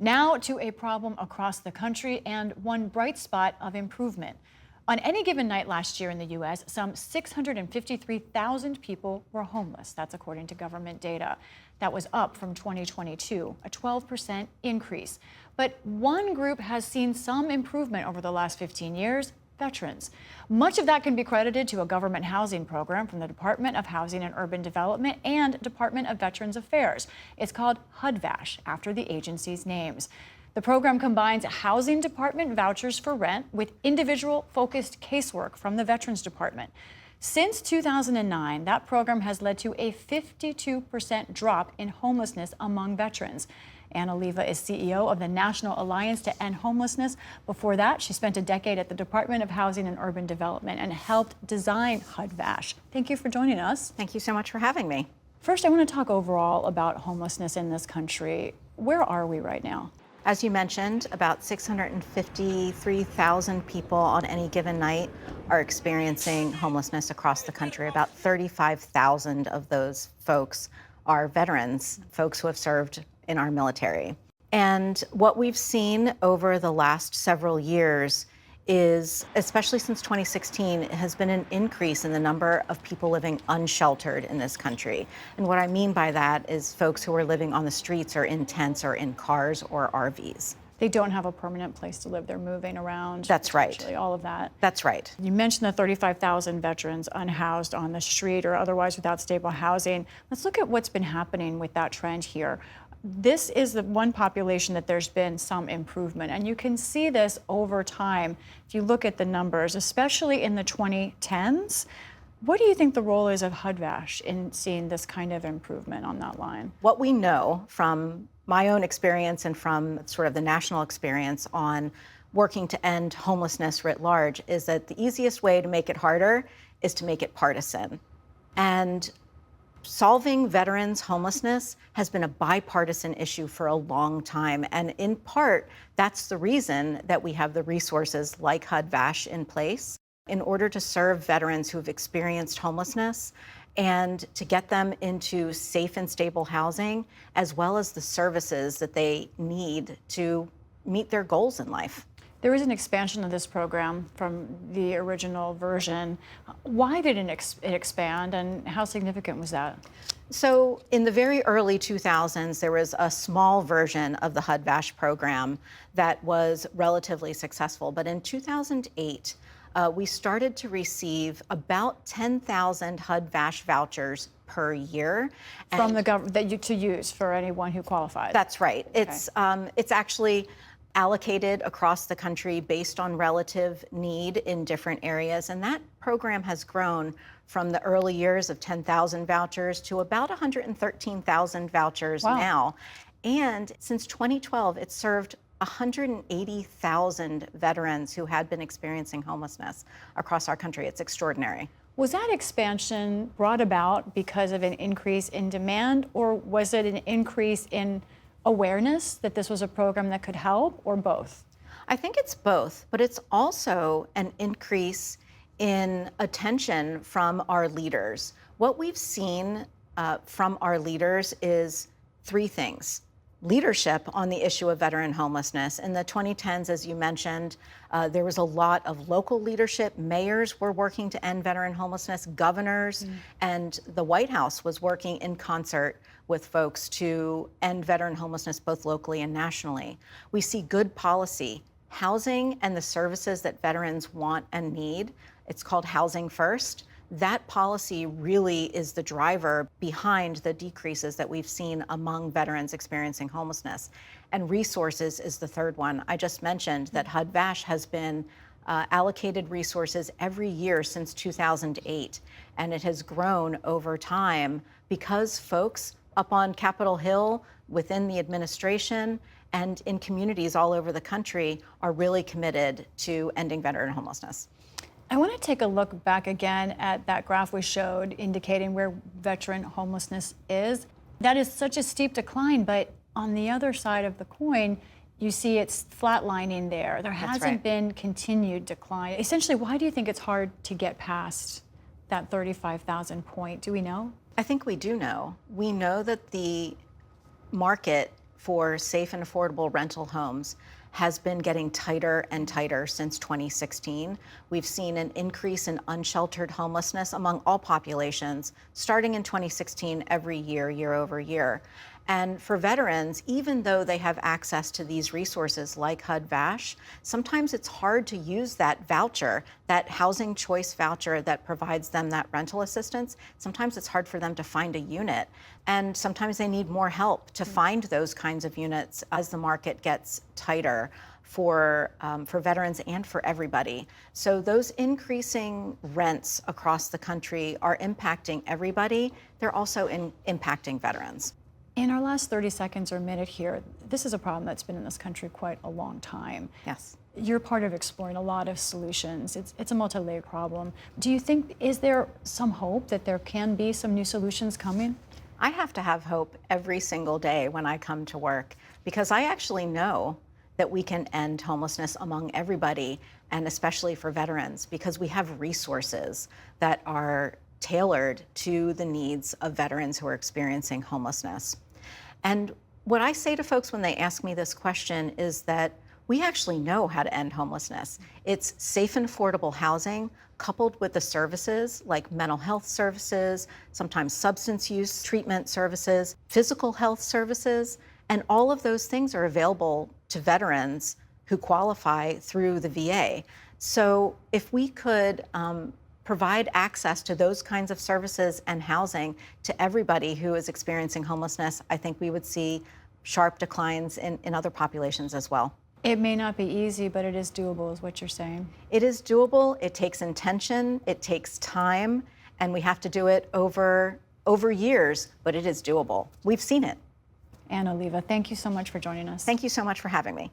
Now to a problem across the country and one bright spot of improvement. On any given night last year in the U.S., some 653,000 people were homeless. That's according to government data. That was up from 2022, a 12% increase. But one group has seen some improvement over the last 15 years, veterans. Much of that can be credited to a government housing program from the Department of Housing and Urban Development and Department of Veterans Affairs. It's called HUD-VASH, after the agency's names. The program combines housing department vouchers for rent with individual-focused casework from the Veterans Department. Since 2009, that program has led to a 52% drop in homelessness among veterans. Ann Oliva is CEO of the National Alliance to End Homelessness. Before that, she spent a decade at the Department of Housing and Urban Development and helped design HUD-VASH. Thank you for joining us. Thank you so much for having me. First, I want to talk overall about homelessness in this country. Where are we right now? As you mentioned, about 653,000 people on any given night are experiencing homelessness across the country. About 35,000 of those folks are veterans, folks who have served in our military. And what we've seen over the last several years is, especially since 2016, has been an increase in the number of people living unsheltered in this country. And what I mean by that is folks who are living on the streets or in tents or in cars or RVs. They don't have a permanent place to live. They're moving around. That's right. All of that. That's right. You mentioned the 35,000 veterans unhoused on the street or otherwise without stable housing. Let's look at what's been happening with that trend here. This is the one population that there's been some improvement, and you can see this over time if you look at the numbers, especially in the 2010s. What do you think the role is of HUD-VASH in seeing this kind of improvement on that line? What we know from my own experience and from sort of the national experience on working to end homelessness writ large is that the easiest way to make it harder is to make it partisan. And solving veterans' homelessness has been a bipartisan issue for a long time. And in part, that's the reason that we have the resources like HUD-VASH in place in order to serve veterans who have experienced homelessness and to get them into safe and stable housing, as well as the services that they need to meet their goals in life. There is an expansion of this program from the original version. Why did it expand, and how significant was that? So in the very early 2000s, there was a small version of the HUD-VASH program that was relatively successful. But in 2008, we started to receive about 10,000 HUD-VASH vouchers per year. From the government to use for anyone who qualifies? That's right. Okay. It's actually allocated across the country based on relative need in different areas. And that program has grown from the early years of 10,000 vouchers to about 113,000 vouchers now. And since 2012, it's served 180,000 veterans who had been experiencing homelessness across our country. It's extraordinary. Was that expansion brought about because of an increase in demand, or was it an increase in awareness that this was a program that could help, or both? I think it's both, but it's also an increase in attention from our leaders. What we've seen from our leaders is three things. Leadership on the issue of veteran homelessness. In the 2010s, as you mentioned, there was a lot of local leadership. Mayors were working to end veteran homelessness, governors, and the White House was working in concert with folks to end veteran homelessness both locally and nationally. We see good policy, housing and the services that veterans want and need. It's called Housing First. That policy really is the driver behind the decreases that we've seen among veterans experiencing homelessness. And resources is the third one. I just mentioned that HUD-VASH has been allocated resources every year since 2008, and it has grown over time because folks up on Capitol Hill, within the administration, and in communities all over the country are really committed to ending veteran homelessness. I want to take a look back again at that graph we showed indicating where veteran homelessness is. That is such a steep decline, but on the other side of the coin, you see it's flatlining there. There hasn't been continued decline. Essentially, why do you think it's hard to get past that 35,000 point? Do we know? I think we do know. We know that the market for safe and affordable rental homes has been getting tighter and tighter since 2016. We've seen an increase in unsheltered homelessness among all populations, starting in 2016 every year, year over year. And for veterans, even though they have access to these resources like HUD-VASH, sometimes it's hard to use that voucher, that housing choice voucher that provides them that rental assistance. Sometimes it's hard for them to find a unit. And sometimes they need more help to find those kinds of units as the market gets tighter for veterans and for everybody. So those increasing rents across the country are impacting everybody. They're also impacting veterans. In our last 30 seconds or minute here, this is a problem that's been in this country quite a long time. Yes. You're part of exploring a lot of solutions. It's a multi-layered problem. Do you think, is there some hope that there can be some new solutions coming? I have to have hope every single day when I come to work, because I actually know that we can end homelessness among everybody, and especially for veterans, because we have resources that are tailored to the needs of veterans who are experiencing homelessness. And what I say to folks when they ask me this question is that we actually know how to end homelessness. It's safe and affordable housing coupled with the services like mental health services, sometimes substance use treatment services, physical health services, and all of those things are available to veterans who qualify through the VA. So if we could provide access to those kinds of services and housing to everybody who is experiencing homelessness, I think we would see sharp declines in other populations as well. It may not be easy, but it is doable, is what you're saying. It is doable. It takes intention. It takes time. And we have to do it over years, but it is doable. We've seen it. Ann Oliva, thank you so much for joining us. Thank you so much for having me.